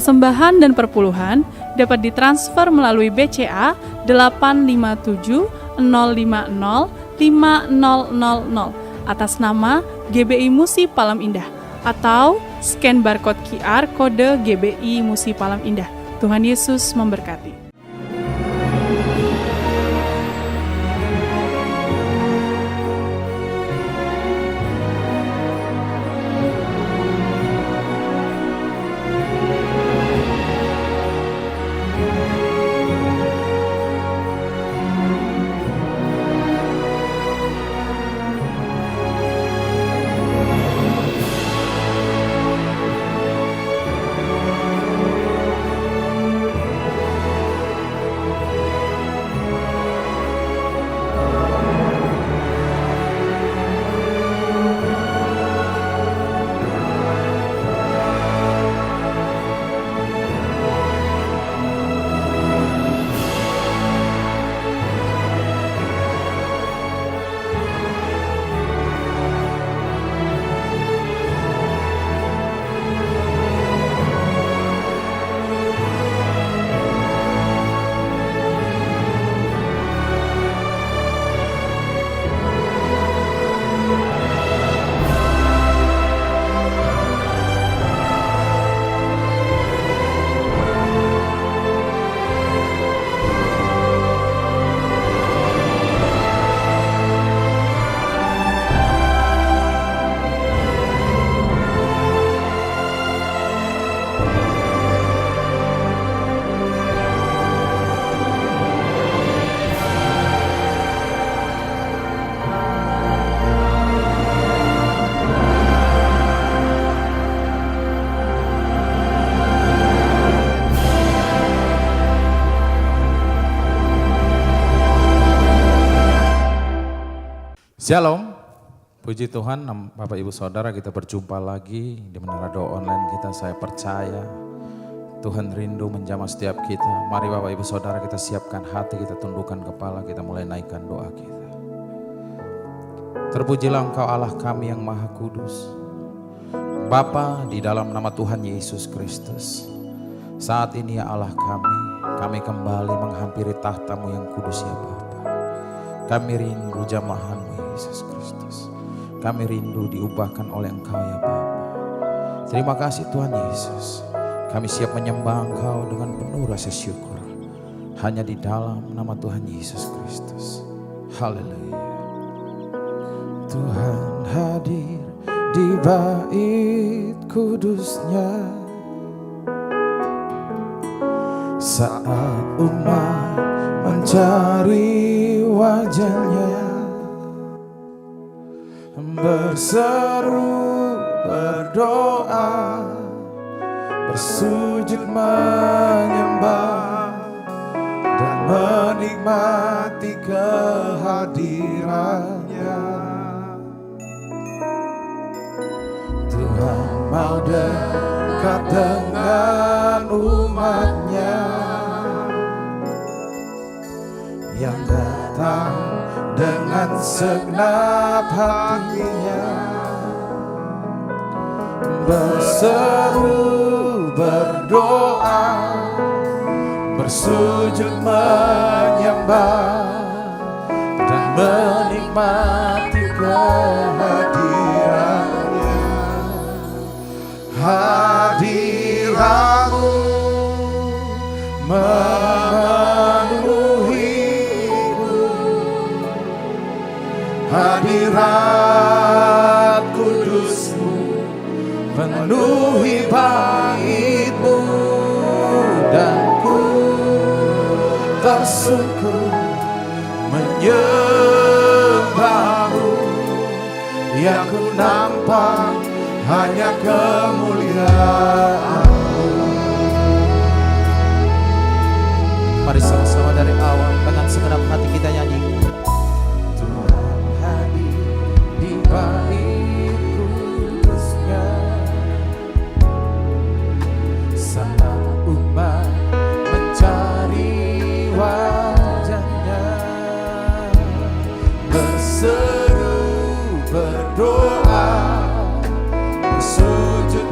Persembahan dan perpuluhan dapat ditransfer melalui BCA 857 050 5000 atas nama GBI Musi Palam Indah atau scan barcode QR kode GBI Musi Palam Indah. Tuhan Yesus memberkati. Shalom, puji Tuhan Bapak Ibu Saudara, kita berjumpa lagi di Menara Doa Online kita. Saya percaya Tuhan rindu menjamah setiap kita. Mari Bapak Ibu Saudara, kita siapkan hati, kita tundukkan kepala, kita mulai naikkan doa kita. Terpujilah Engkau Allah kami yang Maha Kudus. Bapa, di dalam nama Tuhan Yesus Kristus, saat ini ya Allah kami kembali menghampiri tahta-Mu yang kudus ya Bapa. Kami rindu jamahan-Mu Yesus Kristus. Kami rindu diubahkan oleh Engkau ya Bapa. Terima kasih Tuhan Yesus. Kami siap menyembah Engkau dengan penuh rasa syukur. Hanya di dalam nama Tuhan Yesus Kristus. Haleluya. Tuhan hadir di bait kudusnya saat umat mencari wajahnya, berseru, berdoa, bersujud menyembah dan menikmati kehadirannya. Tuhan mau dekat dengan umatnya yang datang dengan segenap hatinya, berseru, berdoa, bersujud menyembah dan menikmati kehadirannya. Hadirat-Mu memenuhiku, hadirat kudus-Mu penuhi bait-Mu, dan ku tersungkur menyembah-Mu. Yang ku nampak hanya kemuliaan-Mu. Mari sama-sama dari awal dengan segenap hati kita nyanyi. Tuhan hadir di bait kudusnya saat umat mencari wajahnya, berseru, berdoa, bersujud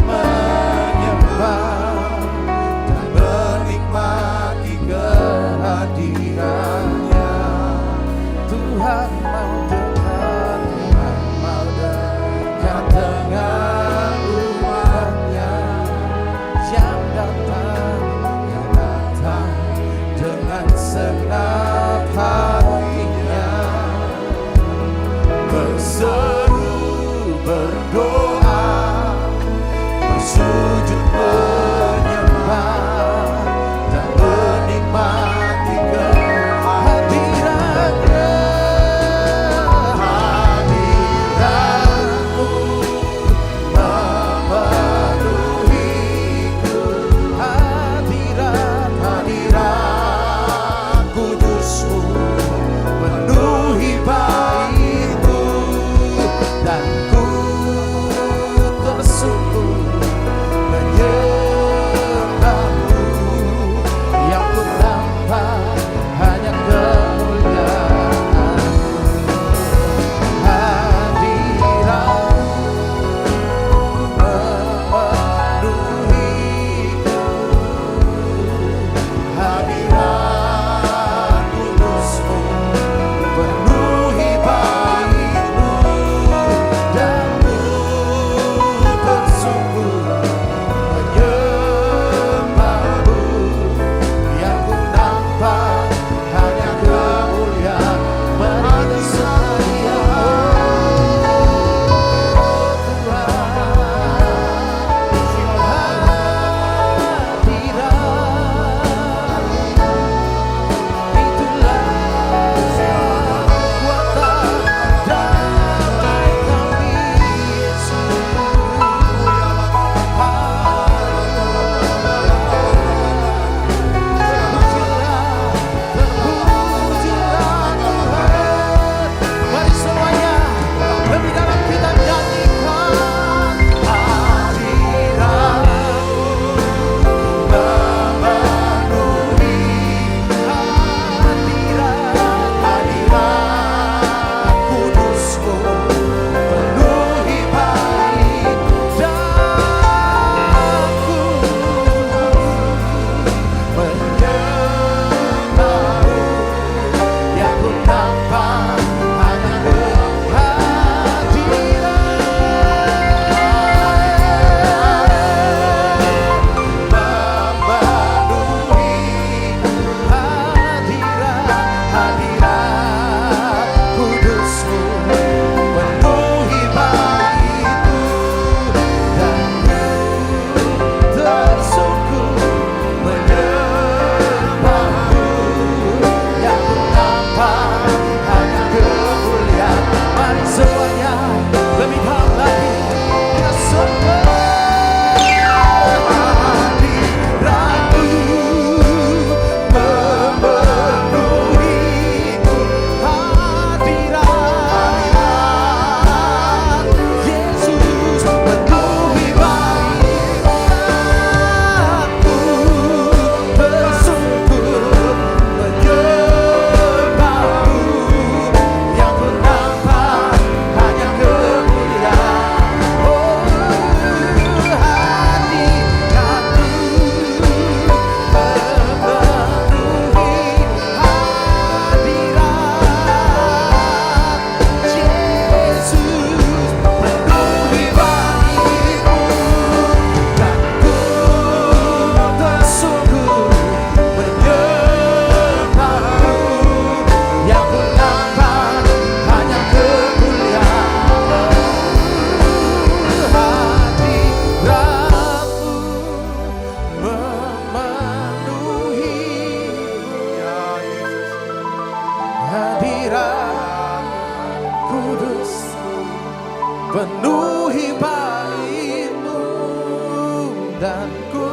dan ku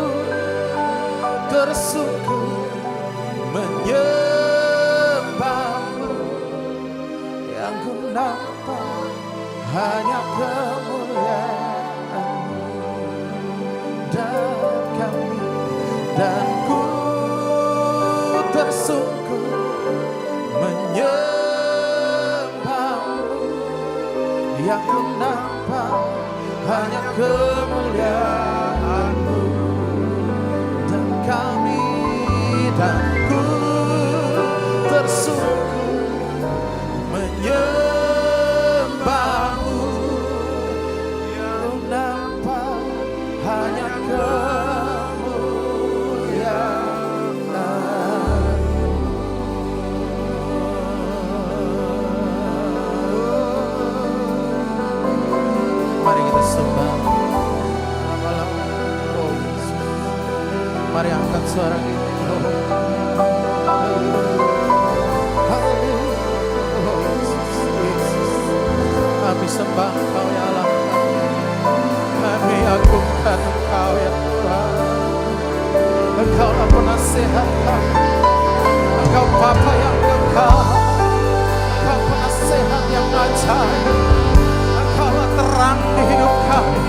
tersungkur menyembahmu, yang ku nampak hanya kemuliaan-Mu dan ku tersungkur menyembahmu, yang ku nampak hanya kemuliaan-Mu dan ku tersungkur menyembahmu, yang ku nampak hanya mari angkat suara kita. Kami sembah Engkau ya Allah, kami agungkan Engkau ya Tuhan. Engkaulah penasihat kami, Engkau Bapa yang kekal, Engkau penasihat yang ajaib, Engkaulah terang di hidup kami.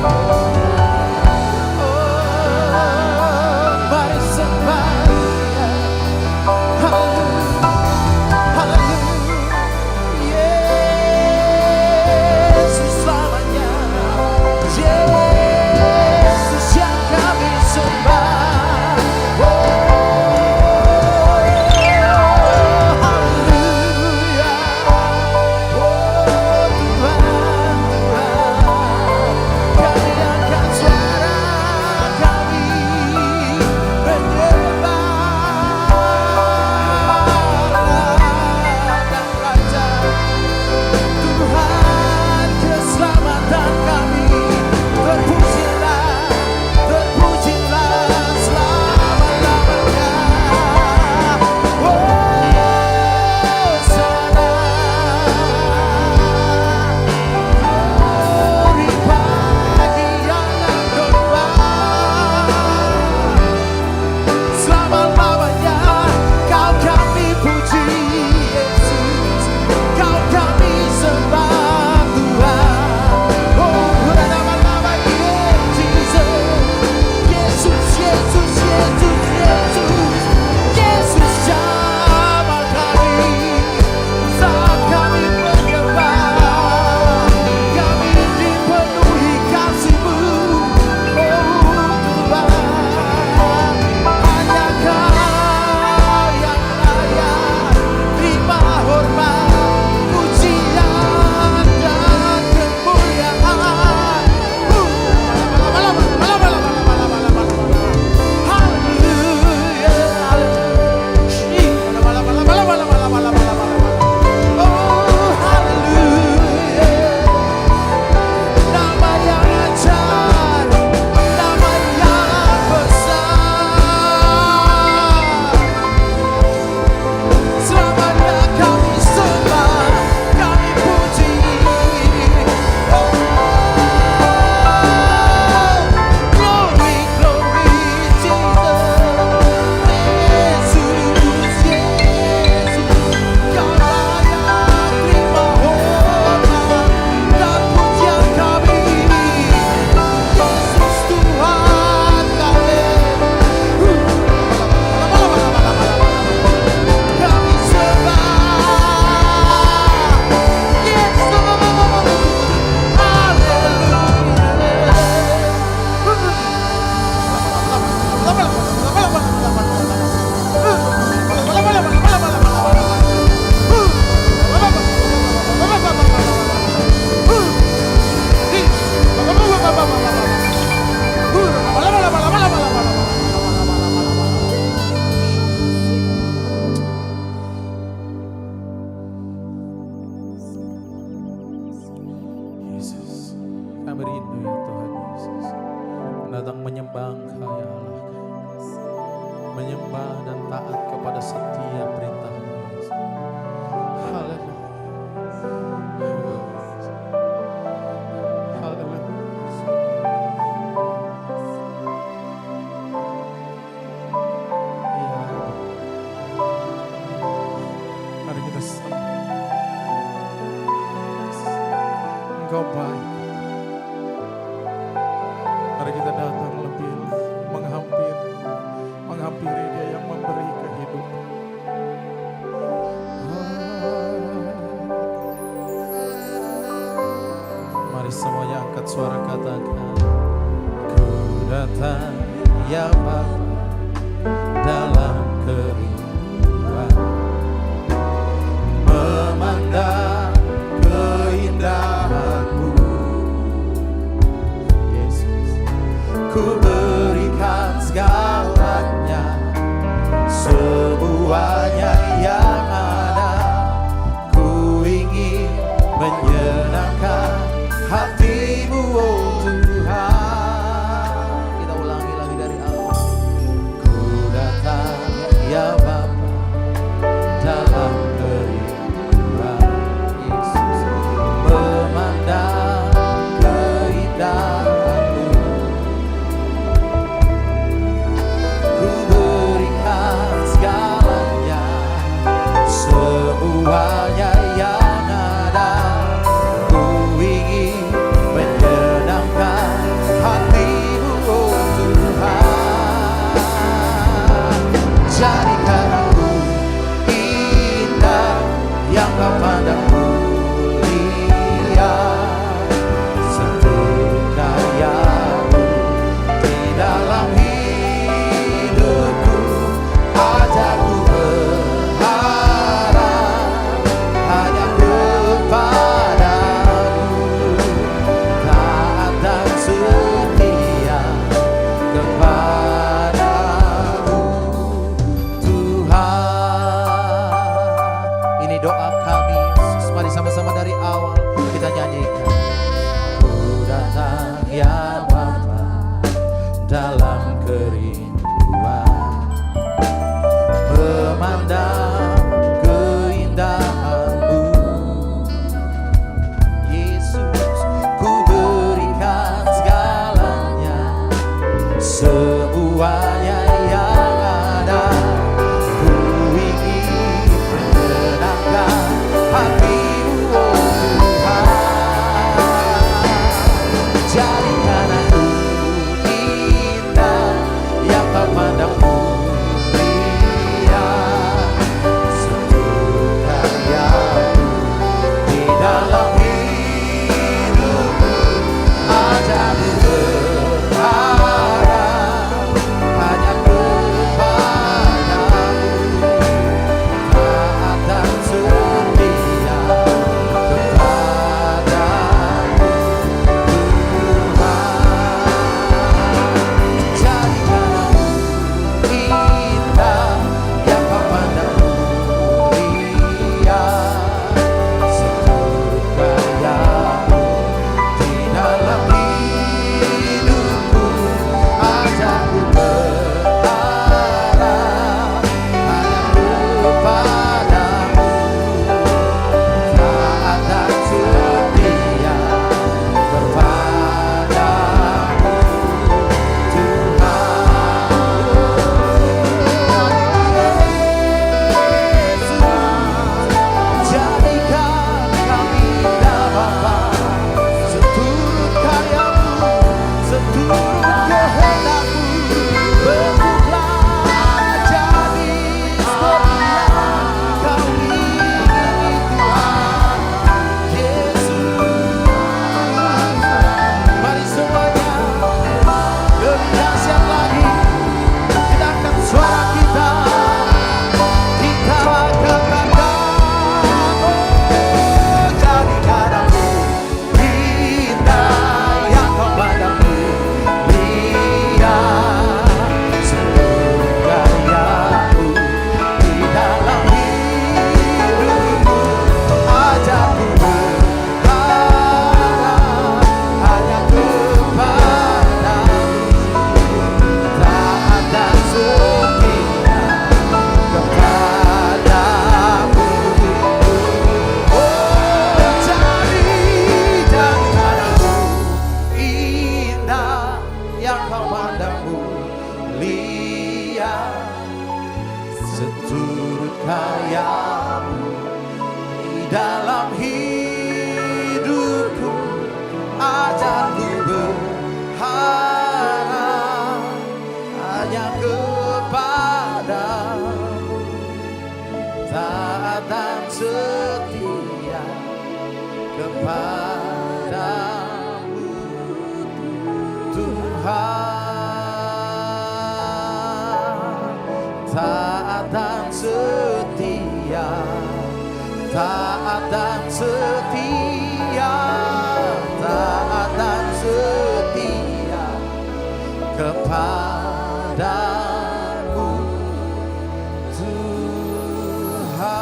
suara katakan, ku datang ya Bapa dalam kerinduan, memandang keindahan-Mu. Yesus, ku berikan segalanya, semuanya yang ada. Ku ingin menyenangkan hati-Mu, oh Tuhan. Kita ulangi lagi dari awal. Ku datang ya Bapa dalam kerinduan, Yesus, memandang keindahan-Mu. Ku berikan segalanya, semuanya yang ada. Ku ingin menyenangkan hati-Mu, oh Tuhan. Jadikan aku indah yang Kau pandang mulia, seturut karya-Mu di dalam hidupku. Ajak ku berharap hanya kepadamu, taat dan setia kepadamu, Tuhan. Ini doa kami, Yesus. Mari sama-sama dari awal kita nyanyikan. Ku datang ya Bapa dalam kerinduan, memandang keindahan-Mu. Yesus, ku berikan segalanya, semuanya yang ada. Ku ingin menyenangkan hati-Mu, oh Tuhan. Jadikan aku indah yang Kau pandang mulia, seturut karya-Mu di dalam hidupku. Ajak ku berharap hanya kepadamu, taat dan setia kepadamu, Tuhan. Jadikan aku indah yang Kau pandang mulia, seturut karya-Mu di dalam hidupku. Ajak ku berharap hanya kepadamu, taat dan setia kepadamu, Tuhan. Jadikan kami indah Bapa, seturut karya-Mu, seturut kehendak-Mu. Bentuklah jadi seperti yang Kau ingini, Tuhan Yesus. Mari semuanya lebih dahsyat lagi, kita angkat suara kita, kita katakan, oh jadikan aku indah yang Kau pandang mulia, seluruh karya-Mu di dalam hidupku. Ajak ku berharap hanya kepadamu, taat dan setia kepadamu. Oh jadikan aku indah yang Kau pandang mulia, seturut karya-Mu di dalam hidupku. Ajak ku berharap hanya kepadamu, taat dan setia kepadamu. taat dan setia, taat dan setia, taat dan setia kepadamu Tuhan.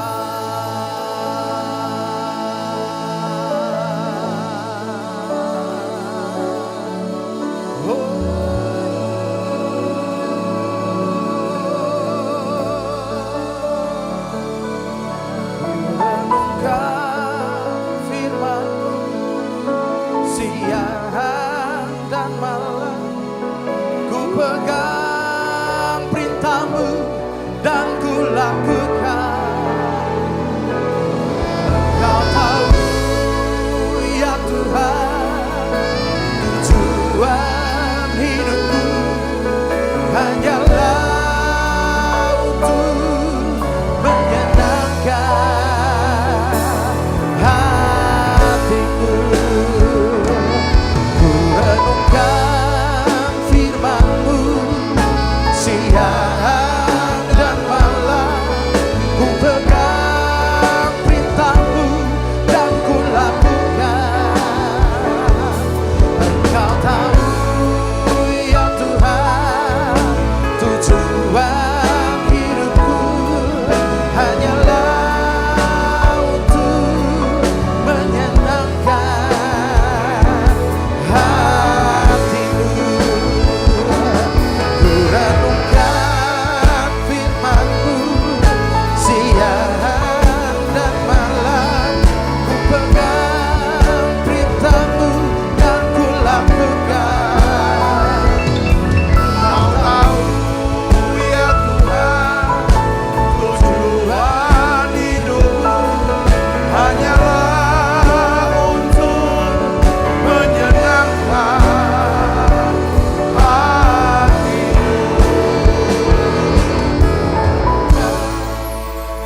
Pegang perintahmu dan ku lakukan. Kau tahu ya Tuhan, tujuan hidupku hanyalah untuk menyenangkan hatimu. Ku renungkan firman-Mu siang dan malam, ku pegang perintah-Mu dan ku lakukan. Engkau tahu ya Tuhan, tujuan hidupku hanyalah untuk menyenangkan hati-Mu. Ku renungkan firman-Mu siang dan malam, ku pegang perintah-Mu dan ku lakukan. Kau tahu ya Tuhan, tujuan hidupku hanyalah untuk menyenangkan hati-Mu.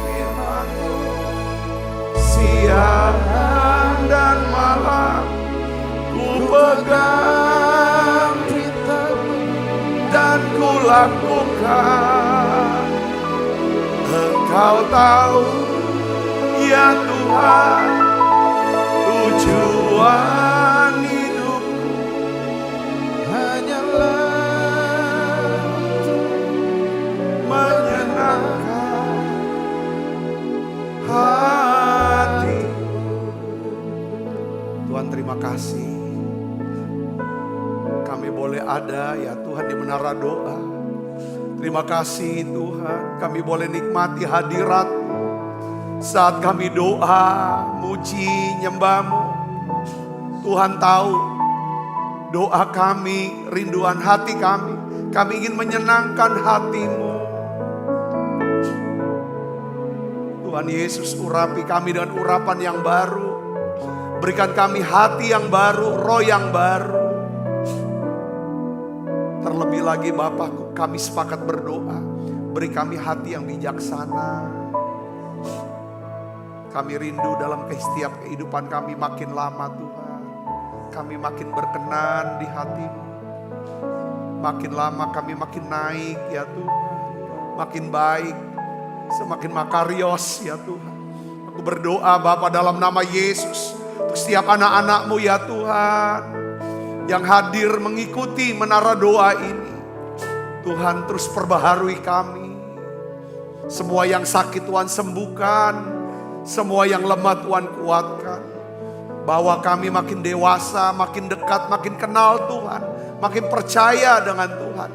Firman-Mu siang dan malam, ku pegang perintah-Mu dan ku lakukan. Engkau tahu ya Tuhan, tujuan hidupku hanyalah menyenangkan hati. Tuhan, terima kasih kami boleh ada ya Tuhan di menara doa. Terima kasih Tuhan, kami boleh nikmati hadirat saat kami doa, muji, nyembah-Mu. Tuhan tahu doa kami, rinduan hati kami. Kami ingin menyenangkan hati-Mu. Tuhan Yesus, urapi kami dengan urapan yang baru. Berikan kami hati yang baru, roh yang baru. Terlebih lagi Bapa, kami sepakat berdoa, beri kami hati yang bijaksana. Kami rindu dalam setiap kehidupan kami makin lama Tuhan, kami makin berkenan di hati-Mu. Makin lama kami makin naik ya Tuhan, makin baik, semakin makarios ya Tuhan. Aku berdoa Bapa dalam nama Yesus, untuk setiap anak-anak-Mu ya Tuhan, yang hadir mengikuti menara doa ini. Tuhan terus perbaharui kami. Semua yang sakit Tuhan sembuhkan. Semua yang lemah Tuhan kuatkan. Bawa kami makin dewasa, makin dekat, makin kenal Tuhan. Makin percaya dengan Tuhan.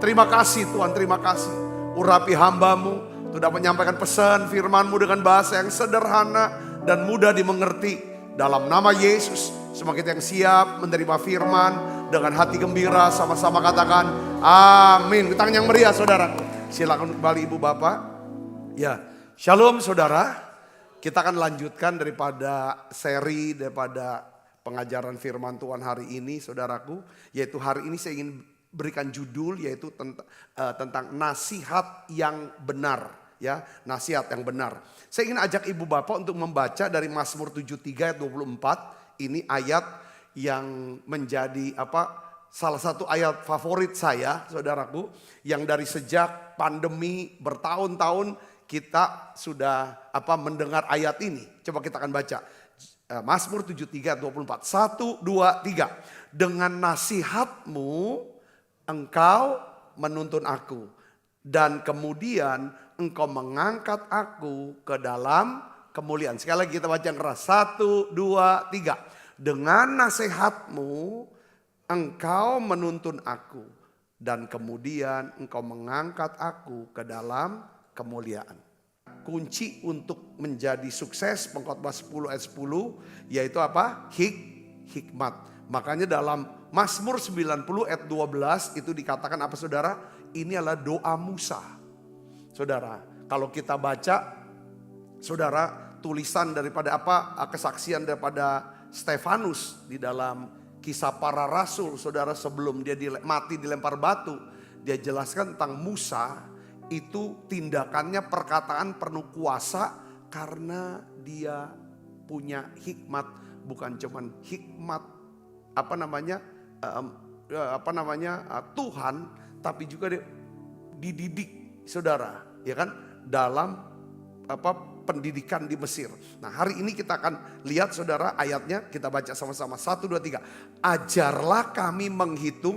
Terima kasih Tuhan, terima kasih. Urapi hamba-Mu untuk dapat menyampaikan pesan firman-Mu dengan bahasa yang sederhana dan mudah dimengerti. Dalam nama Yesus, semua kita yang siap menerima firman dengan hati gembira, sama-sama katakan amin. Tangan yang meriah saudara. Silakan kembali Ibu Bapak. Ya, shalom saudara. Kita akan lanjutkan daripada seri, daripada pengajaran firman Tuhan hari ini saudaraku. Yaitu hari ini saya ingin berikan judul yaitu tentang nasihat yang benar. Ya, nasihat yang benar. Saya ingin ajak Ibu Bapak untuk membaca dari Mazmur 73 ayat 24. Ini ayat yang menjadi salah satu ayat favorit saya, saudaraku, yang dari sejak pandemi bertahun-tahun kita sudah mendengar ayat ini. Coba kita akan baca. Mazmur 73 ayat 24. 1, 2, 3. Dengan nasihatmu engkau menuntun aku. Dan kemudian engkau mengangkat aku ke dalam kemuliaan. Sekali lagi kita baca yang keras. 1, 2, 3. Dengan nasihatmu engkau menuntun aku. Dan kemudian engkau mengangkat aku ke dalam kemuliaan. Kunci untuk menjadi sukses pengkhotbah 10 ayat 10 yaitu apa? Hikmat. Makanya dalam Mazmur 90 ayat 12 itu dikatakan apa saudara? Ini adalah doa Musa. Saudara, kalau kita baca saudara tulisan daripada kesaksian daripada Stefanus di dalam Kisah Para Rasul, saudara, sebelum dia mati dilempar batu, dia jelaskan tentang Musa. Itu tindakannya, perkataan penuh kuasa karena dia punya hikmat, bukan cuman hikmat Tuhan, tapi juga dia dididik, saudara, ya kan, dalam pendidikan di Mesir. Nah, hari ini kita akan lihat saudara ayatnya, kita baca sama-sama. 1, 2, 3. Ajarlah kami menghitung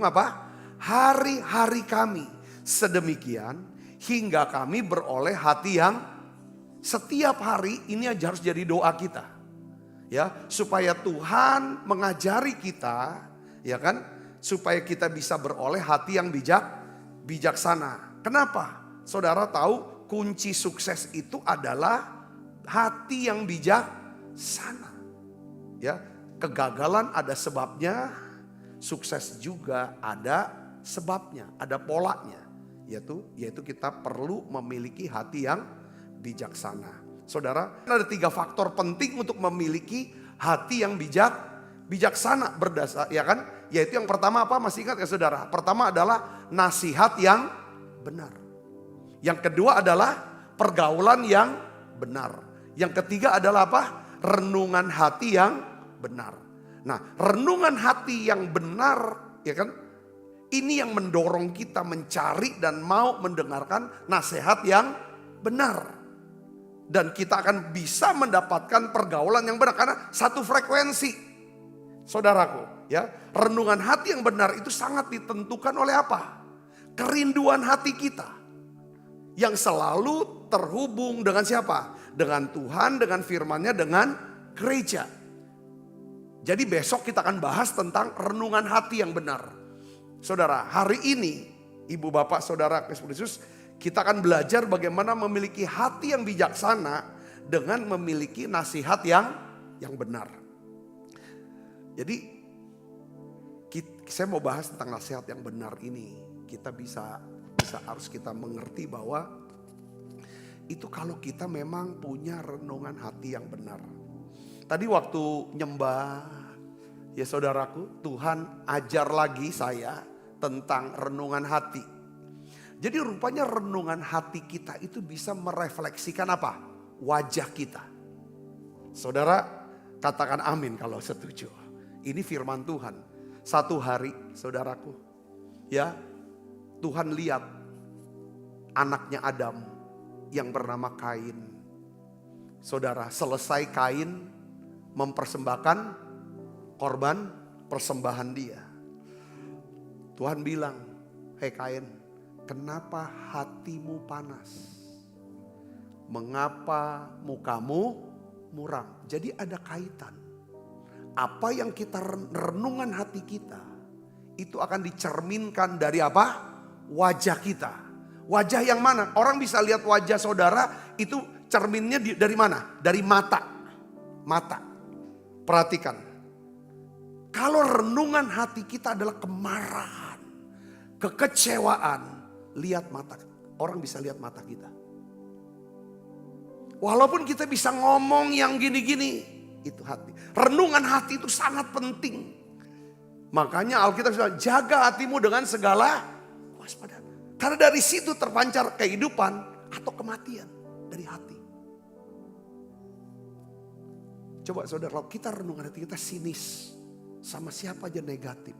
hari-hari kami sedemikian hingga kami beroleh hati yang setiap hari ini harus jadi doa kita. Ya, supaya Tuhan mengajari kita, ya kan, supaya kita bisa beroleh hati yang bijaksana. Kenapa? Saudara tahu kunci sukses itu adalah hati yang bijaksana. Ya, kegagalan ada sebabnya, sukses juga ada sebabnya, ada polanya. Yaitu kita perlu memiliki hati yang bijaksana. Saudara, ada 3 faktor penting untuk memiliki hati yang bijaksana berdasar, ya kan? Yaitu yang pertama apa? Masih ingat ya saudara? Pertama adalah nasihat yang benar. Yang kedua adalah pergaulan yang benar. Yang ketiga adalah apa? Renungan hati yang benar. Nah, renungan hati yang benar, ya kan? Ini yang mendorong kita mencari dan mau mendengarkan nasihat yang benar. Dan kita akan bisa mendapatkan pergaulan yang benar karena satu frekuensi. Saudaraku, ya, renungan hati yang benar itu sangat ditentukan oleh apa? Kerinduan hati kita. Yang selalu terhubung dengan siapa? Dengan Tuhan, dengan firman-Nya, dengan gereja. Jadi besok kita akan bahas tentang renungan hati yang benar. Saudara, hari ini ibu bapak saudara Kristus, kita akan belajar bagaimana memiliki hati yang bijaksana dengan memiliki nasihat yang benar. Jadi saya mau bahas tentang nasihat yang benar ini. Kita harus kita mengerti bahwa itu kalau kita memang punya renungan hati yang benar. Tadi waktu nyembah, ya saudaraku, Tuhan ajar lagi saya tentang renungan hati. Jadi rupanya renungan hati kita itu bisa merefleksikan apa? Wajah kita. Saudara katakan amin kalau setuju. Ini firman Tuhan. Satu hari saudaraku, ya, Tuhan lihat anaknya Adam yang bernama Kain. Saudara, selesai Kain mempersembahkan korban persembahan dia. Tuhan bilang, "Hei Kain, kenapa hatimu panas? Mengapa mukamu muram?" Jadi ada kaitan. Apa yang kita renungan hati kita itu akan dicerminkan dari apa? Wajah kita. Wajah yang mana? Orang bisa lihat wajah saudara itu cerminnya dari mana? Dari mata. Mata. Perhatikan. Kalau renungan hati kita adalah kemarahan, kekecewaan, lihat mata. Orang bisa lihat mata kita. Walaupun kita bisa ngomong yang gini-gini, itu hati. Renungan hati itu sangat penting. Makanya Alkitab bilang, jaga hatimu dengan segala waspada. Karena dari situ terpancar kehidupan atau kematian dari hati. Coba saudara, kalau kita renungan hati kita sinis, sama siapa aja negatif,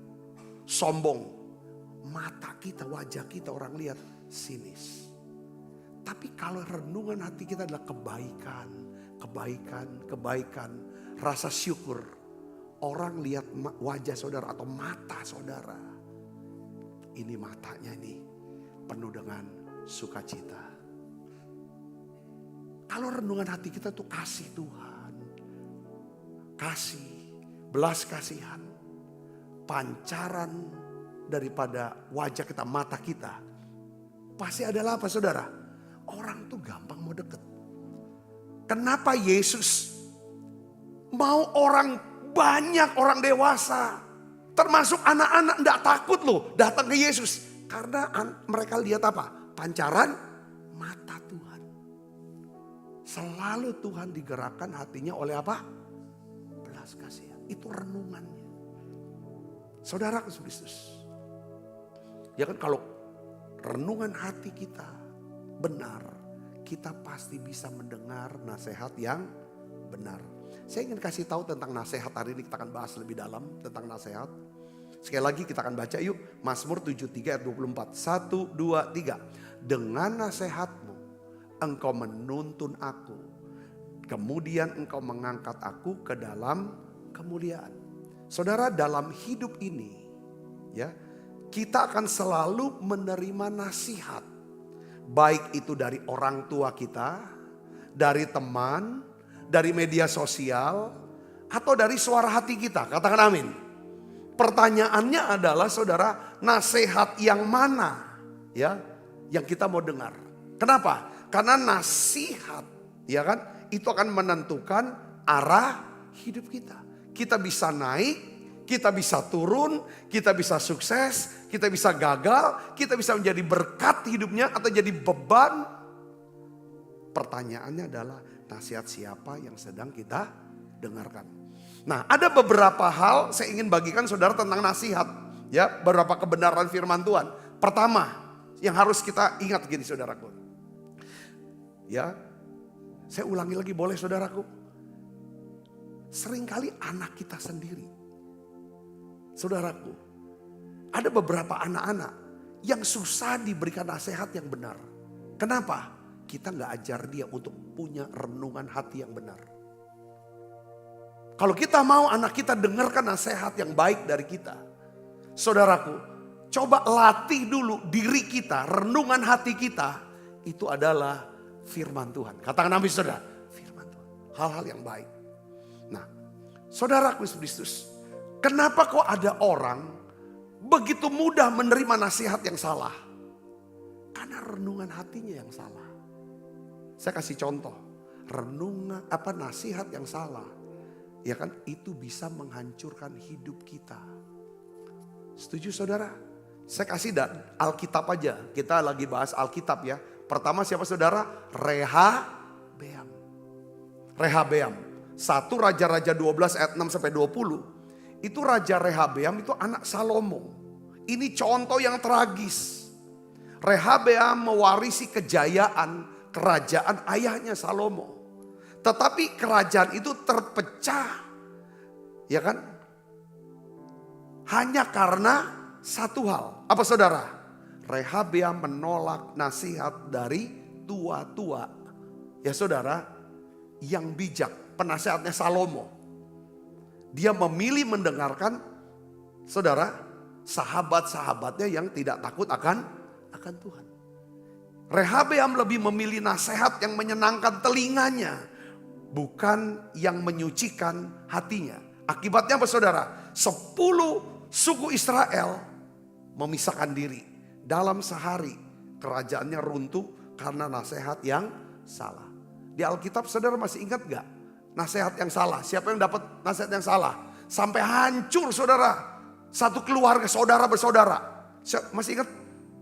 sombong. Mata kita, wajah kita orang lihat sinis. Tapi kalau renungan hati kita adalah kebaikan, rasa syukur. Orang lihat wajah saudara atau mata saudara. Ini matanya ini penuh dengan sukacita. Kalau renungan hati kita tuh kasih Tuhan. Kasih, belas kasihan. Pancaran daripada wajah kita, mata kita. Pasti adalah apa saudara? Orang tuh gampang mau deket. Kenapa Yesus mau orang banyak, orang dewasa. Termasuk anak-anak enggak takut loh datang ke Yesus. Karena mereka lihat apa? Pancaran mata Tuhan. Selalu Tuhan digerakkan hatinya oleh apa? Belas kasihan. Itu renungannya. Saudara Kristus. Ya kan kalau renungan hati kita benar, kita pasti bisa mendengar nasihat yang benar. Saya ingin kasih tahu tentang nasihat hari ini, kita akan bahas lebih dalam tentang nasihat. Sekali lagi kita akan baca yuk Mazmur 73 ayat 24. 1, 2, 3. Dengan nasihatmu engkau menuntun aku. Kemudian engkau mengangkat aku ke dalam kemuliaan. Saudara, dalam hidup ini ya, kita akan selalu menerima nasihat. Baik itu dari orang tua kita, dari teman, dari media sosial, atau dari suara hati kita. Katakan amin. Pertanyaannya adalah saudara, nasihat yang mana ya yang kita mau dengar? Kenapa? Karena nasihat ya kan itu akan menentukan arah hidup kita. Kita bisa naik, kita bisa turun, kita bisa sukses, kita bisa gagal, kita bisa menjadi berkat hidupnya atau jadi beban. Pertanyaannya adalah nasihat siapa yang sedang kita dengarkan. Nah, ada beberapa hal saya ingin bagikan saudara tentang nasihat. Ya, beberapa kebenaran firman Tuhan. Pertama, yang harus kita ingat gini saudaraku. Ya, saya ulangi lagi boleh saudaraku. Seringkali anak kita sendiri. Saudaraku, ada beberapa anak-anak yang susah diberikan nasihat yang benar. Kenapa? Kita gak ajar dia untuk punya renungan hati yang benar. Kalau kita mau anak kita dengarkan nasihat yang baik dari kita. Saudaraku, coba latih dulu diri kita, renungan hati kita. Itu adalah firman Tuhan. Katakan amin saudara, firman Tuhan. Hal-hal yang baik. Nah, saudaraku Kristus, kenapa kok ada orang begitu mudah menerima nasihat yang salah? Karena renungan hatinya yang salah. Saya kasih contoh, renungan nasihat yang salah, ya kan itu bisa menghancurkan hidup kita. Setuju saudara? Saya kasih Alkitab aja, kita lagi bahas Alkitab ya. Pertama siapa saudara? Rehabeam. 1 Raja-Raja 12 ayat 6 sampai 20. Itu Raja Rehabeam itu anak Salomo. Ini contoh yang tragis. Rehabeam mewarisi kejayaan kerajaan ayahnya Salomo. Tetapi kerajaan itu terpecah. Ya kan? Hanya karena satu hal. Apa saudara? Rehabeam menolak nasihat dari tua-tua. Ya saudara, yang bijak, penasehatnya Salomo. Dia memilih mendengarkan saudara, sahabat-sahabatnya yang tidak takut akan Tuhan. Rehabeam lebih memilih nasihat yang menyenangkan telinganya, bukan yang menyucikan hatinya. Akibatnya apa saudara? 10 suku Israel memisahkan diri. Dalam sehari kerajaannya runtuh karena nasihat yang salah. Di Alkitab saudara masih ingat gak nasihat yang salah? Siapa yang dapat nasihat yang salah? Sampai hancur saudara. Satu keluarga saudara bersaudara. Masih ingat?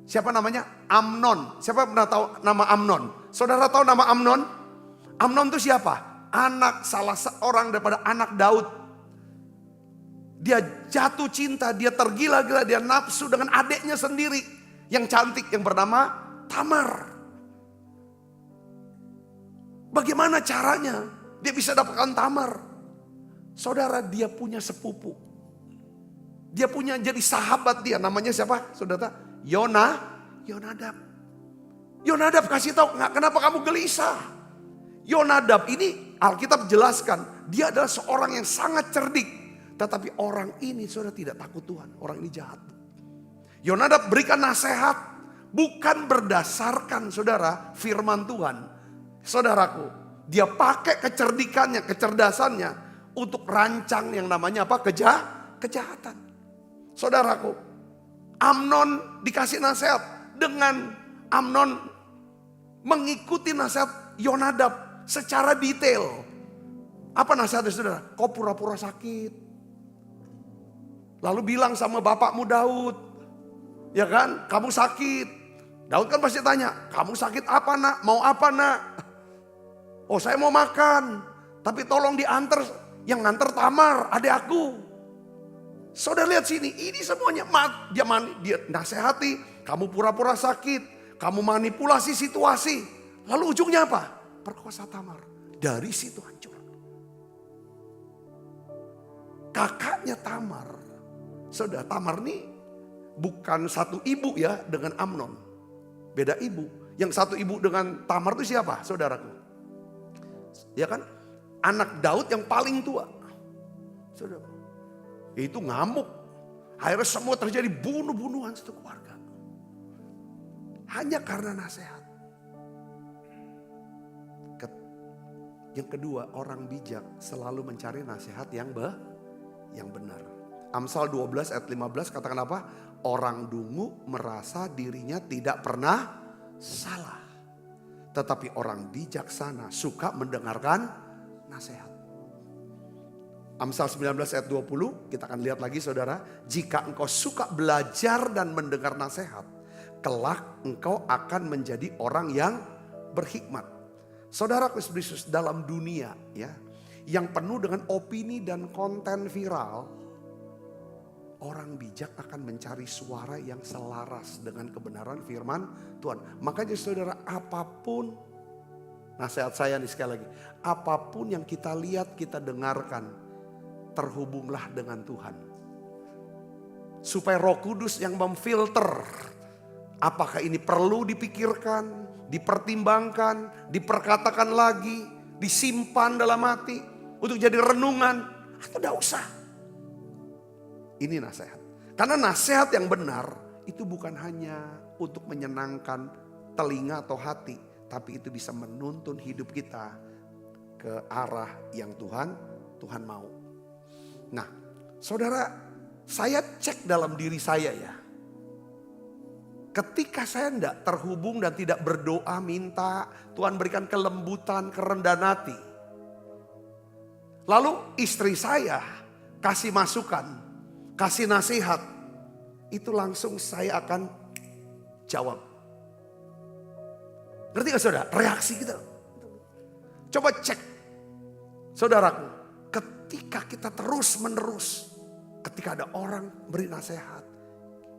Siapa namanya? Amnon. Siapa pernah tahu nama Amnon? Saudara tahu nama Amnon? Amnon itu siapa? Anak salah seorang daripada anak Daud. Dia jatuh cinta, dia tergila-gila, dia nafsu dengan adiknya sendiri. Yang cantik, yang bernama Tamar. Bagaimana caranya dia bisa dapatkan Tamar? Saudara, dia punya sepupu. Dia punya jadi sahabat dia, namanya siapa? Saudara? Yonadab. Yonadab kasih tahu, nggak, kenapa kamu gelisah? Yonadab ini Alkitab jelaskan, dia adalah seorang yang sangat cerdik. Tetapi orang ini saudara tidak takut Tuhan, orang ini jahat. Yonadab berikan nasihat, bukan berdasarkan saudara firman Tuhan. Saudaraku, dia pakai kecerdikannya, kecerdasannya untuk rancang yang namanya apa? Kejahatan. Saudaraku, Amnon dikasih nasihat, dengan Amnon mengikuti nasihat Yonadab secara detail. Apa nasihatnya saudara? Kau pura-pura sakit. Lalu bilang sama bapakmu Daud, ya kan, kamu sakit. Daud kan pasti tanya, kamu sakit apa nak? Mau apa nak? Oh saya mau makan, tapi tolong diantar, yang nganter Tamar, adik aku. Saudara lihat sini, ini semuanya dia nasihati, kamu pura-pura sakit, kamu manipulasi situasi. Lalu ujungnya apa? Perkosa Tamar. Dari situ hancur. Kakaknya Tamar, saudara, Tamar ini bukan satu ibu ya dengan Amnon. Beda ibu. Yang satu ibu dengan Tamar itu siapa saudaraku? Ya kan? Anak Daud yang paling tua. Saudara. Itu ngamuk. Akhirnya semua terjadi bunuh-bunuhan satu keluarga. Hanya karena nasihat. Yang kedua, orang bijak selalu mencari nasihat yang benar. Amsal 12 ayat 15 katakan apa? Orang dungu merasa dirinya tidak pernah salah. Tetapi orang bijaksana suka mendengarkan nasihat. Amsal 19 ayat 20 kita akan lihat lagi saudara. Jika engkau suka belajar dan mendengar nasihat, kelak engkau akan menjadi orang yang berhikmat. Saudara Kristus dalam dunia ya, yang penuh dengan opini dan konten viral, orang bijak akan mencari suara yang selaras dengan kebenaran firman Tuhan. Makanya saudara, apapun, nasihat saya nih sekali lagi, apapun yang kita lihat, kita dengarkan, terhubunglah dengan Tuhan. Supaya Roh Kudus yang memfilter, apakah ini perlu dipikirkan, dipertimbangkan, diperkatakan lagi, disimpan dalam hati untuk jadi renungan, atau tidak usah. Ini nasihat. Karena nasihat yang benar itu bukan hanya untuk menyenangkan telinga atau hati, tapi itu bisa menuntun hidup kita ke arah yang Tuhan mau. Nah, saudara, saya cek dalam diri saya ya. Ketika saya tidak terhubung dan tidak berdoa minta Tuhan berikan kelembutan, kerendahan hati. Lalu istri saya kasih masukan, kasih nasihat. Itu langsung saya akan jawab. Ngerti gak saudara? Reaksi kita. Coba cek. Saudaraku, ketika kita terus menerus. Ketika ada orang beri nasihat.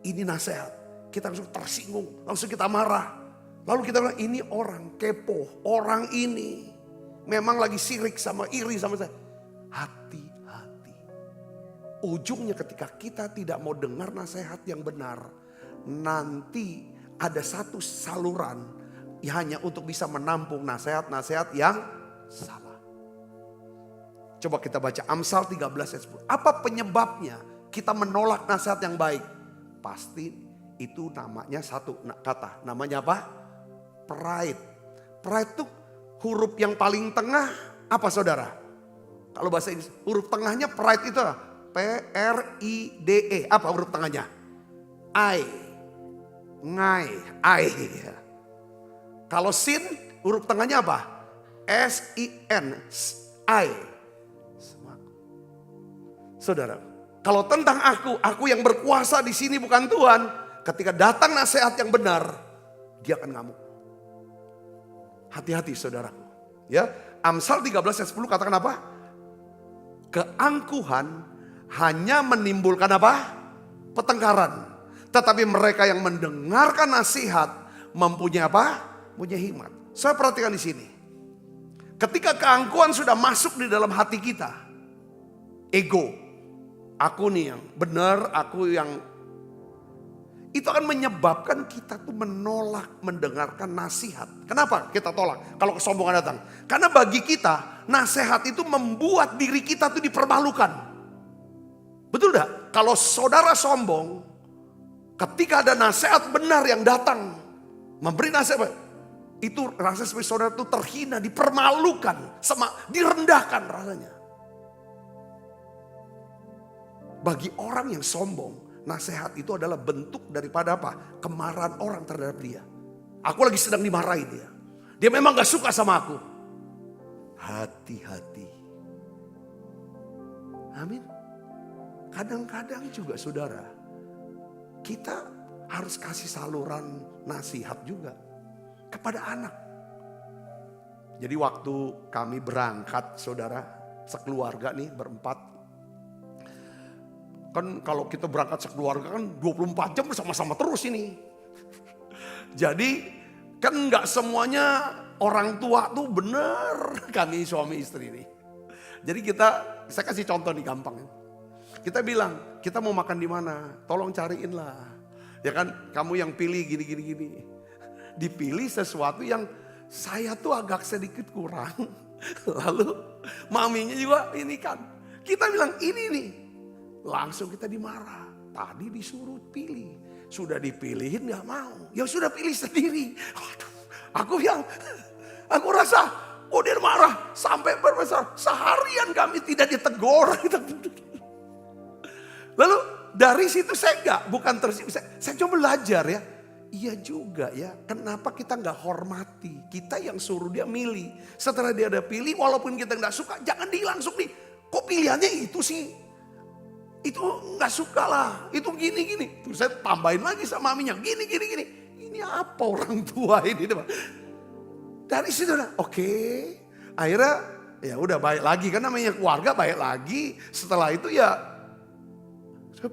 Ini nasihat. Kita langsung tersinggung, langsung kita marah. Lalu kita bilang ini orang kepo, orang ini memang lagi sirik sama iri sama saya. Hati-hati. Ujungnya ketika kita tidak mau dengar nasihat yang benar, nanti ada satu saluran hanya untuk bisa menampung nasihat-nasihat yang salah. Coba kita baca Amsal 13 ayat 10. Apa penyebabnya kita menolak nasihat yang baik? Pasti itu namanya satu kata. Namanya apa? Pride. Pride itu huruf yang paling tengah apa saudara? Kalau bahasa Inggris huruf tengahnya pride itu Pride. Apa huruf tengahnya? I. Ngai. I. Kalau sin huruf tengahnya apa? S-I-N. I. Saudara, kalau tentang aku yang berkuasa di sini bukan Tuhan. Ketika datang nasihat yang benar, dia akan ngamuk. Hati-hati saudara. Ya, Amsal 13 ayat 10 katakan apa? Keangkuhan hanya menimbulkan apa? Pertengkaran. Tetapi mereka yang mendengarkan nasihat mempunyai apa? Punya hikmat. Saya perhatikan di sini. Ketika keangkuhan sudah masuk di dalam hati kita, ego, Aku nih yang benar, aku yang... Itu akan menyebabkan kita tuh menolak mendengarkan nasihat. Kenapa kita tolak kalau kesombongan datang? Karena bagi kita nasihat itu membuat diri kita tuh dipermalukan. Betul gak? Kalau saudara sombong, ketika ada nasihat benar yang datang, memberi nasihat, itu rasa seperti saudara tuh terhina, dipermalukan, direndahkan rasanya. Bagi orang yang sombong, nasihat itu adalah bentuk daripada apa? Kemarahan orang terhadap dia. Aku lagi sedang dimarahi dia. Dia memang gak suka sama aku. Hati-hati. Amin. Kadang-kadang juga saudara, kita harus kasih saluran nasihat juga kepada anak. Jadi waktu kami berangkat saudara, sekeluarga nih berempat. Kan kalau kita berangkat sekeluarga kan 24 jam bersama-sama terus ini. Jadi kan gak semuanya orang tua tuh bener kami suami istri ini. Jadi saya kasih contoh nih gampang. Kita bilang, kita mau makan di mana? Tolong cariin lah. Ya kan, kamu yang pilih gini. Dipilih sesuatu yang saya tuh agak sedikit kurang. Lalu maminya juga ini kan. Kita bilang ini nih. Langsung kita dimarah. Tadi disuruh pilih. Sudah dipilihin gak mau. Ya sudah pilih sendiri. Aduh, aku rasa, dia marah. Sampai berbesar. Seharian kami tidak ditegur. Lalu dari situ bukan tersinggung. Saya coba belajar ya. Iya juga ya. Kenapa kita gak hormati. Kita yang suruh dia milih. Setelah dia ada pilih, walaupun kita gak suka, jangan langsung nih. Kok pilihannya itu sih? Itu gak suka lah, itu gini. Terus saya tambahin lagi sama maminya, gini. Ini apa orang tua ini? Dari situ oke. Akhirnya ya udah baik lagi, kan namanya keluarga baik lagi. Setelah itu ya saya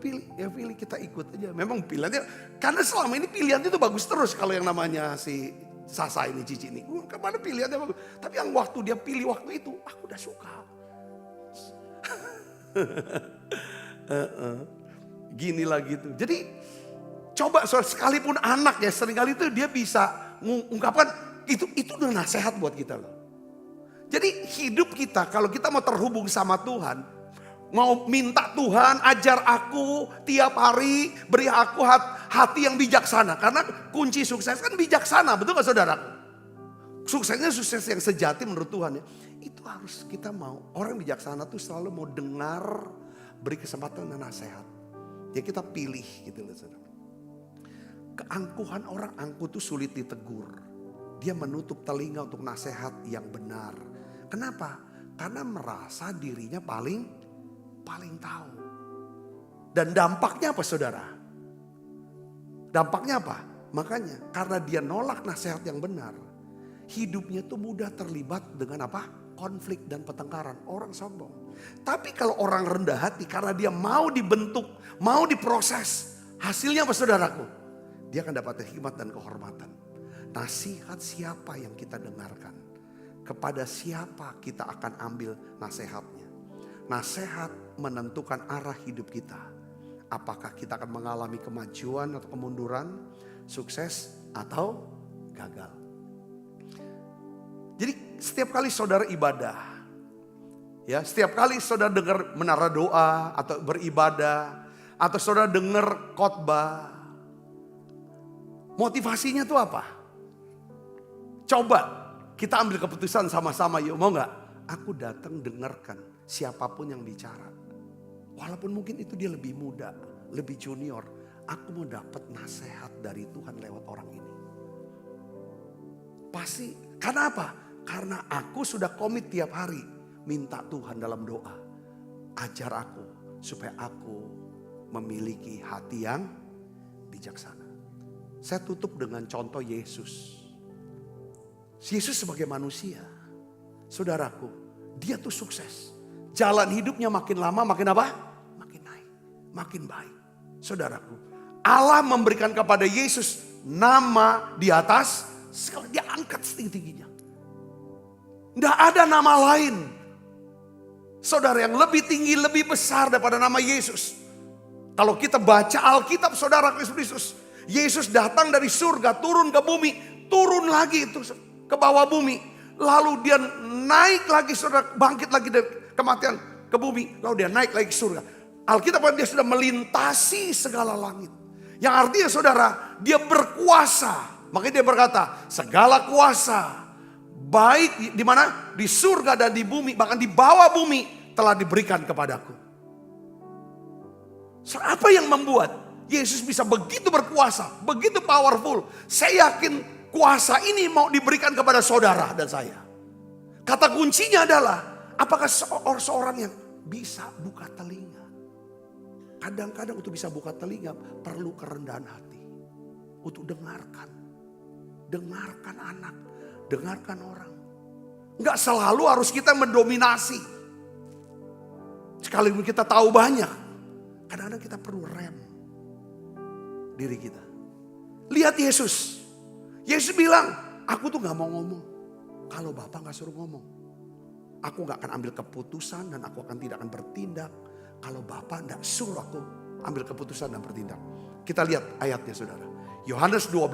pilih kita ikut aja. Memang pilihannya, karena selama ini pilihannya itu bagus terus kalau yang namanya si Sasa ini, Cici ini. Kemana pilihannya bagus. Tapi yang waktu dia pilih waktu itu, aku udah suka. Gini lah gitu. Jadi coba sekalipun anak ya seringkali itu dia bisa mengungkapkan itu udah nasihat buat kita loh. Jadi hidup kita kalau kita mau terhubung sama Tuhan, mau minta Tuhan ajar aku tiap hari, beri aku hati yang bijaksana. Karena kunci sukses kan bijaksana, betul gak saudara? Suksesnya sukses yang sejati menurut Tuhan ya. Itu harus kita mau. Orang bijaksana tuh selalu mau dengar, beri kesempatan dan nasihat. Ya kita pilih gitu loh saudara. Keangkuhan orang angkuh tuh sulit ditegur. Dia menutup telinga untuk nasihat yang benar. Kenapa? Karena merasa dirinya paling tahu. Dan dampaknya apa saudara? Dampaknya apa? Makanya karena dia nolak nasihat yang benar. Hidupnya tuh mudah terlibat dengan apa? Konflik dan pertengkaran, orang sombong. Tapi kalau orang rendah hati karena dia mau dibentuk, mau diproses, hasilnya apa saudaraku? Dia akan dapat hikmat dan kehormatan. Nasihat siapa yang kita dengarkan? Kepada siapa kita akan ambil nasihatnya? Nasihat menentukan arah hidup kita. Apakah kita akan mengalami kemajuan atau kemunduran, sukses atau gagal? Jadi setiap kali saudara ibadah, ya setiap kali saudara dengar menara doa atau beribadah, atau saudara dengar khotbah, motivasinya tuh apa? Coba kita ambil keputusan sama-sama yuk, mau gak? Aku datang dengarkan siapapun yang bicara. Walaupun mungkin itu dia lebih muda, lebih junior. Aku mau dapat nasihat dari Tuhan lewat orang ini. Pasti, karena apa? Karena aku sudah komit tiap hari minta Tuhan dalam doa. Ajar aku supaya aku memiliki hati yang bijaksana. Saya tutup dengan contoh Yesus. Yesus sebagai manusia, saudaraku, dia tuh sukses. Jalan hidupnya makin lama makin apa? Makin naik, makin baik. Saudaraku, Allah memberikan kepada Yesus nama di atas segala, dia angkat setinggi-tingginya. Tidak ada nama lain. Saudara, yang lebih tinggi, lebih besar daripada nama Yesus. Kalau kita baca Alkitab, saudara, Kristus, Yesus datang dari surga, turun ke bumi, turun lagi itu ke bawah bumi. Lalu dia naik lagi, saudara, bangkit lagi dari kematian ke bumi. Lalu dia naik lagi ke surga. Alkitab dia sudah melintasi segala langit. Yang artinya, saudara, dia berkuasa. Makanya dia berkata, segala kuasa, baik di mana? Di surga dan di bumi, bahkan di bawah bumi telah diberikan kepadaku. So, apa yang membuat Yesus bisa begitu berkuasa, begitu powerful? Saya yakin kuasa ini mau diberikan kepada saudara dan saya. Kata kuncinya adalah, apakah seorang yang bisa buka telinga? Kadang-kadang untuk bisa buka telinga perlu kerendahan hati. Untuk dengarkan. Dengarkan anak, dengarkan orang. Enggak selalu harus kita mendominasi. Sekalipun kita tahu banyak, kadang-kadang kita perlu rem diri kita. Lihat Yesus. Yesus bilang, aku tuh gak mau ngomong kalau Bapak gak suruh ngomong. Aku gak akan ambil keputusan dan aku tidak akan bertindak kalau Bapak gak suruh aku ambil keputusan dan bertindak. Kita lihat ayatnya, saudara. Yohanes 12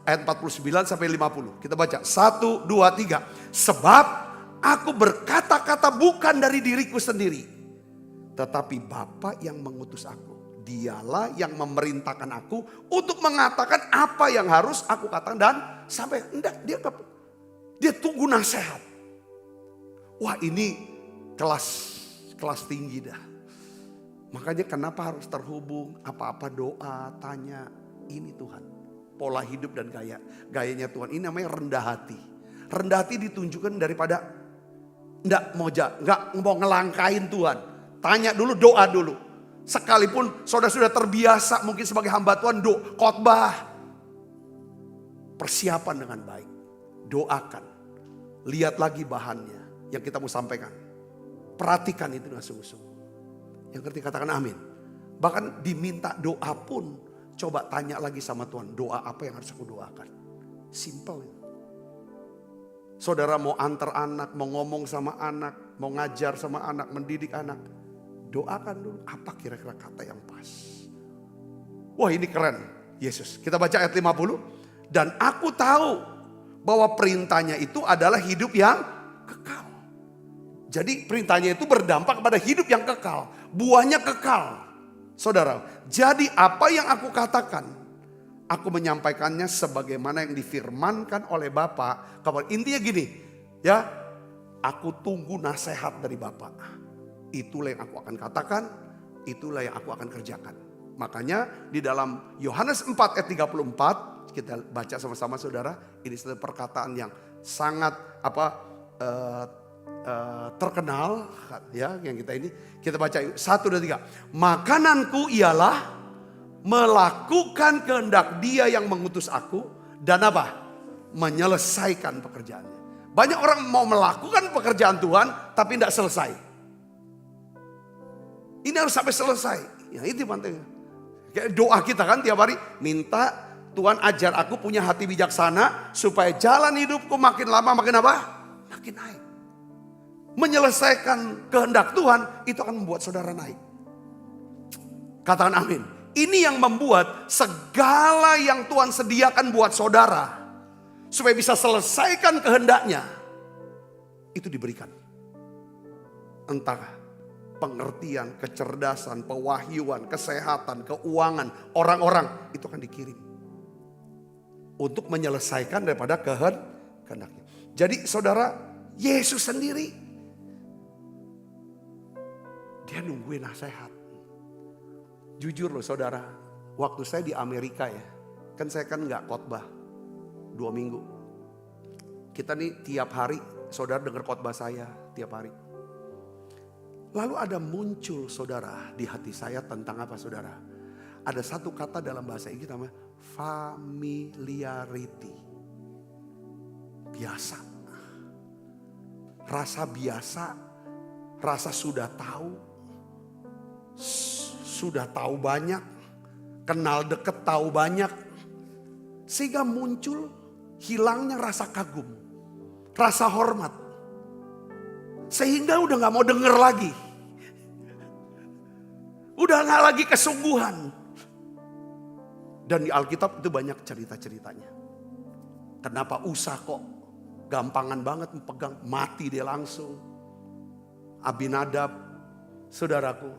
ayat 49 sampai 50. Kita baca 1, 2, 3. Sebab aku berkata-kata bukan dari diriku sendiri, tetapi Bapa yang mengutus aku. Dialah yang memerintahkan aku untuk mengatakan apa yang harus aku katakan dan sampai enggak dia tunggu nasihat. Wah, ini kelas tinggi dah. Makanya kenapa harus terhubung, apa-apa doa, tanya, ini Tuhan. Pola hidup dan gayanya Tuhan. Ini namanya rendah hati. Rendah hati ditunjukkan daripada enggak mau ngelangkain Tuhan. Tanya dulu, doa dulu. Sekalipun saudara sudah terbiasa mungkin sebagai hamba Tuhan khotbah. Persiapan dengan baik. Doakan. Lihat lagi bahannya yang kita mau sampaikan. Perhatikan itu dengan sungguh-sungguh. Yang ngerti katakan amin. Bahkan diminta doa pun coba tanya lagi sama Tuhan. Doa apa yang harus aku doakan. Simple. Saudara mau antar anak, mau ngomong sama anak, mau ngajar sama anak, mendidik anak. Doakan dulu apa kira-kira kata yang pas. Wah, ini keren Yesus. Kita baca ayat 50. Dan aku tahu bahwa perintahnya itu adalah hidup yang kekal. Jadi perintahnya itu berdampak pada hidup yang kekal. Buahnya kekal. Saudara, jadi apa yang aku katakan, aku menyampaikannya sebagaimana yang difirmankan oleh Bapa. Intinya gini, ya, aku tunggu nasihat dari Bapa. Itulah yang aku akan katakan, itulah yang aku akan kerjakan. Makanya di dalam Yohanes 4 ayat 34, kita baca sama-sama saudara, ini satu perkataan yang sangat terkenal ya, yang kita baca 1, 2, 3. Makananku ialah melakukan kehendak Dia yang mengutus aku dan apa? Menyelesaikan pekerjaannya. Banyak orang mau melakukan pekerjaan Tuhan tapi tidak selesai. Ini harus sampai selesai. Ya, itu penting. Kayak doa kita kan tiap hari minta Tuhan ajar aku punya hati bijaksana supaya jalan hidupku makin lama makin apa? Makin naik. Menyelesaikan kehendak Tuhan itu akan membuat saudara naik. Katakan amin. Ini yang membuat segala yang Tuhan sediakan buat saudara supaya bisa selesaikan kehendaknya itu diberikan. Entah pengertian, kecerdasan, pewahyuan, kesehatan, keuangan, orang-orang itu akan dikirim untuk menyelesaikan daripada kehendaknya. Jadi saudara, Yesus sendiri dia nungguin nasihat. Jujur loh saudara, waktu saya di Amerika ya, kan saya kan gak khotbah 2 minggu. Kita nih tiap hari, saudara dengar khotbah saya tiap hari. Lalu ada muncul saudara di hati saya tentang apa saudara? Ada satu kata dalam bahasa Inggris namanya familiarity. Biasa. Rasa biasa, rasa sudah tahu banyak, kenal deket tahu banyak. Sehingga muncul hilangnya rasa kagum, rasa hormat. Sehingga udah gak mau denger lagi. Udah gak lagi kesungguhan. Dan di Alkitab itu banyak cerita-ceritanya. Kenapa Usa kok gampangan banget memegang, mati dia langsung. Abinadab, saudaraku.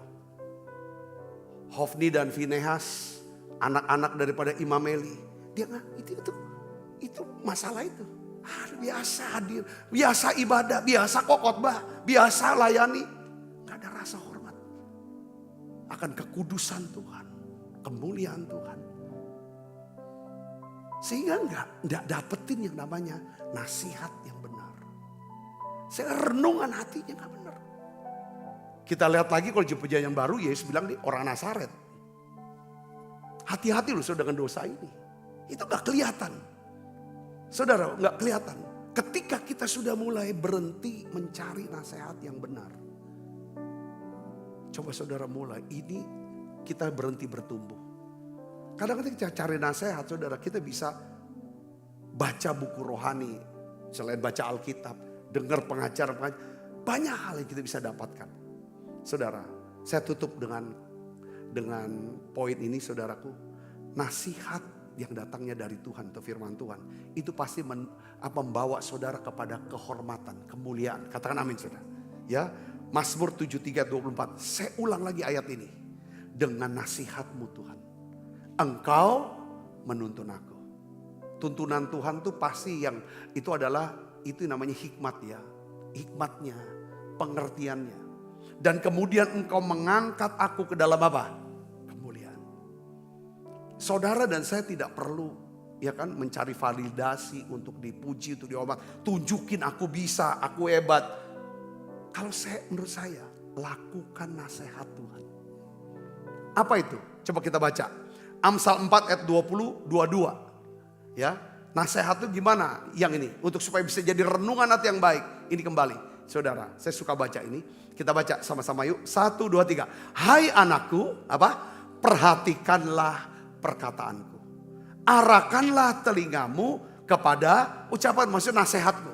Hofni dan Finehas, anak-anak daripada Imam Eli. Dia nggak, itu masalah itu. Biasa hadir, biasa ibadah, biasa kok khotbah, biasa layani. Gak ada rasa hormat akan kekudusan Tuhan, kemuliaan Tuhan. Sehingga nggak dapetin yang namanya nasihat yang benar. Sehingga renungan hatinya nggak benar. Kita lihat lagi kalau di perjanjian yang baru, Yesus bilang nih orang Nazaret. Hati-hati loh saudara dengan dosa ini. Itu nggak kelihatan. Saudara, nggak kelihatan. Ketika kita sudah mulai berhenti mencari nasihat yang benar. Coba saudara mulai, ini kita berhenti bertumbuh. Kadang-kadang kita cari nasihat, saudara, kita bisa baca buku rohani. Selain baca Alkitab, dengar pengajar. Banyak hal yang kita bisa dapatkan. Saudara, saya tutup dengan poin ini, saudaraku. Nasihat yang datangnya dari Tuhan atau firman Tuhan itu pasti membawa saudara kepada kehormatan, kemuliaan. Katakan amin, saudara. Ya, Mazmur 73:24. Saya ulang lagi ayat ini. Dengan nasihat-Mu Tuhan, Engkau menuntun aku. Tuntunan Tuhan tuh pasti yang itu adalah itu namanya hikmat ya. Hikmatnya, pengertiannya. Dan kemudian Engkau mengangkat aku ke dalam apa? Saudara dan saya tidak perlu ya kan mencari validasi untuk dipuji, untuk dihormat. Tunjukin aku bisa, aku hebat. Kalau menurut saya lakukan nasihat Tuhan. Apa itu? Coba kita baca. Amsal 4 ayat 20-22. Ya, nasihat itu gimana? Yang ini untuk supaya bisa jadi renungan hati yang baik. Ini kembali. Saudara, saya suka baca ini. Kita baca sama-sama yuk. 1, 2, 3. Hai anakku, apa? Perhatikanlah perkataanku. Arahkanlah telingamu kepada ucapan, maksud nasihatku.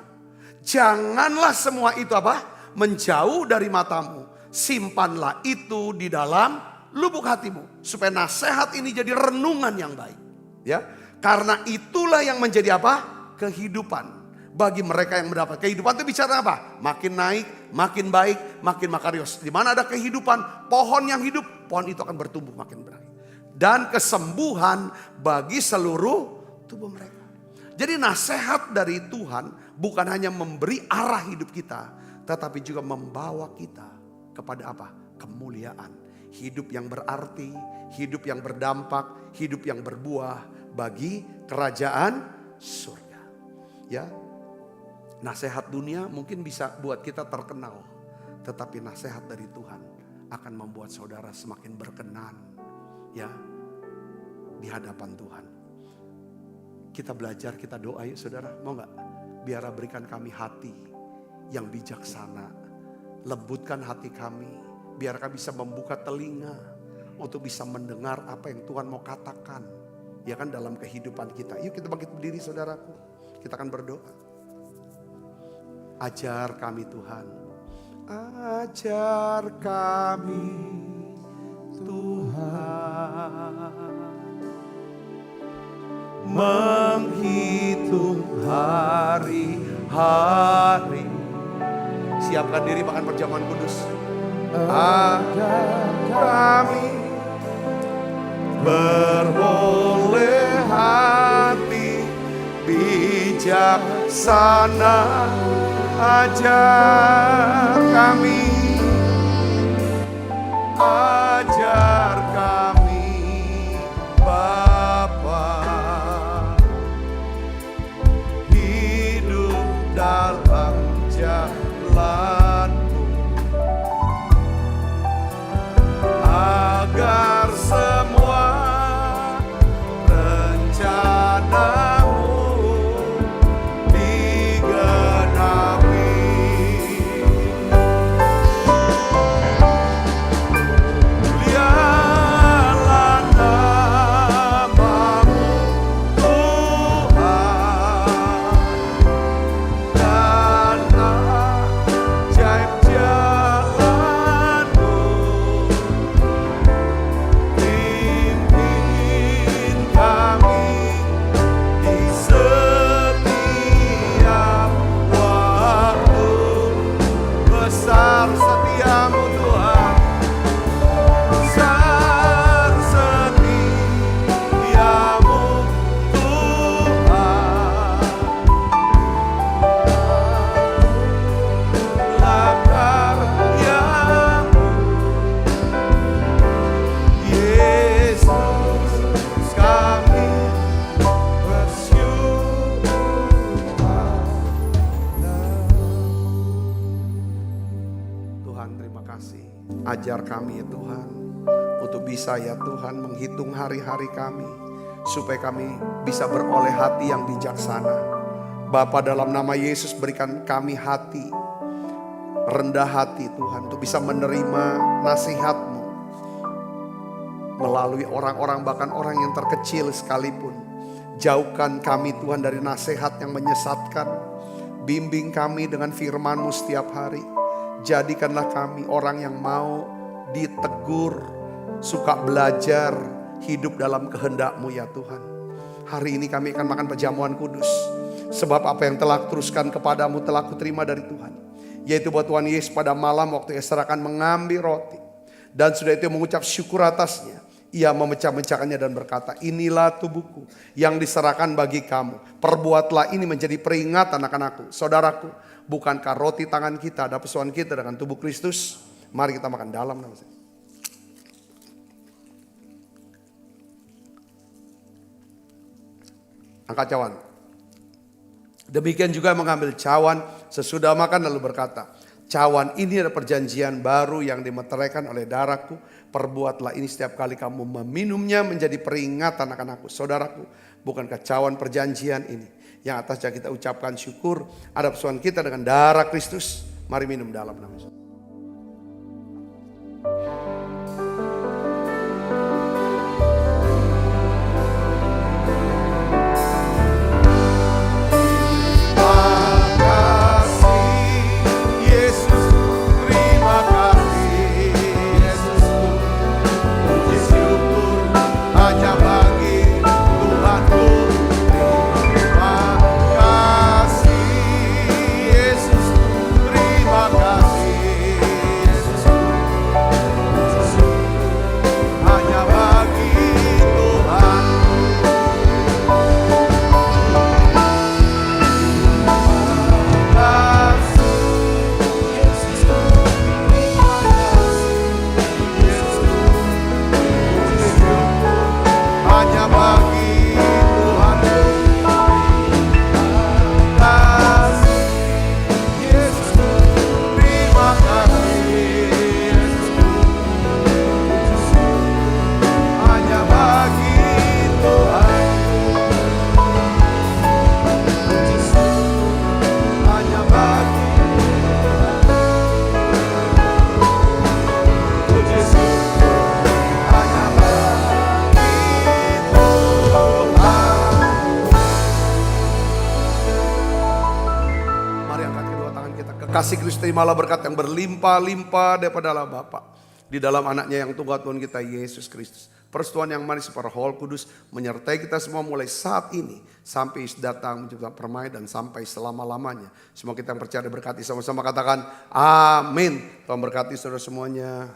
Janganlah semua itu apa? Menjauh dari matamu. Simpanlah itu di dalam lubuk hatimu. Supaya nasihat ini jadi renungan yang baik. Ya, karena itulah yang menjadi apa? Kehidupan. Bagi mereka yang mendapat kehidupan itu bicara apa? Makin naik, makin baik, makin makarios. Di mana ada kehidupan, pohon yang hidup, pohon itu akan bertumbuh makin baik. Dan kesembuhan bagi seluruh tubuh mereka. Jadi nasihat dari Tuhan bukan hanya memberi arah hidup kita, tetapi juga membawa kita kepada apa? Kemuliaan. Hidup yang berarti, hidup yang berdampak, hidup yang berbuah bagi kerajaan surga. Ya, nasihat dunia mungkin bisa buat kita terkenal, tetapi nasihat dari Tuhan akan membuat saudara semakin berkenan. Ya, di hadapan Tuhan. Kita belajar, kita doa yuk saudara. Mau gak? Biar berikan kami hati yang bijaksana. Lembutkan hati kami. Biar kami bisa membuka telinga untuk bisa mendengar apa yang Tuhan mau katakan. Ya kan, dalam kehidupan kita. Yuk kita bangkit berdiri saudaraku. Kita akan berdoa. Ajar kami Tuhan. Ajar kami Tuhan, menghitung hari-hari. Siapkan diri makan perjamuan kudus. Agar kami beroleh hati bijaksana. Ajar kami, ajar kami Bapa, hidup dalam jalan-Mu, agar semua rencana-Mu digenapi. Mulialah nama-Mu Tuhan, dan kasih. Ajar kami ya Tuhan, untuk bisa ya Tuhan menghitung hari-hari kami, supaya kami bisa beroleh hati yang bijaksana. Bapa, dalam nama Yesus berikan kami hati, rendah hati Tuhan, untuk bisa menerima nasihat-Mu melalui orang-orang, bahkan orang yang terkecil sekalipun. Jauhkan kami Tuhan dari nasihat yang menyesatkan. Bimbing kami dengan firman-Mu setiap hari. Jadikanlah kami orang yang mau ditegur, suka belajar, hidup dalam kehendak-Mu ya Tuhan. Hari ini kami akan makan perjamuan kudus. Sebab apa yang telah teruskan kepadamu telah kuterima dari Tuhan. Yaitu bahwa Tuhan Yesus pada malam waktu ia serahkan mengambil roti. Dan sudah itu mengucap syukur atasnya. Ia memecah-mecahkannya dan berkata, inilah tubuhku yang diserahkan bagi kamu. Perbuatlah ini menjadi peringatan akan aku. Saudaraku, bukankah roti tangan kita ada persoalan kita dengan tubuh Kristus? Mari kita makan dalam nama saya. Angkat cawan. Demikian juga mengambil cawan sesudah makan lalu berkata, cawan ini adalah perjanjian baru yang dimeteraikan oleh darahku. Perbuatlah ini setiap kali kamu meminumnya menjadi peringatan akan aku. Saudaraku, bukankah cawan perjanjian ini yang atasnya kita ucapkan syukur ada persoalan kita dengan darah Kristus? Mari minum dalam nama Yesus. Kasih Kristus, terimalah berkat yang berlimpah-limpah daripada Allah Bapa di dalam anaknya yang tunggal Tuhan kita Yesus Kristus. Persekutuan yang manis para Roh Kudus menyertai kita semua mulai saat ini sampai datang menjemput permai dan sampai selama-lamanya. Semua kita yang percaya diberkati, sama-sama katakan amin. Tuhan berkati saudara semuanya.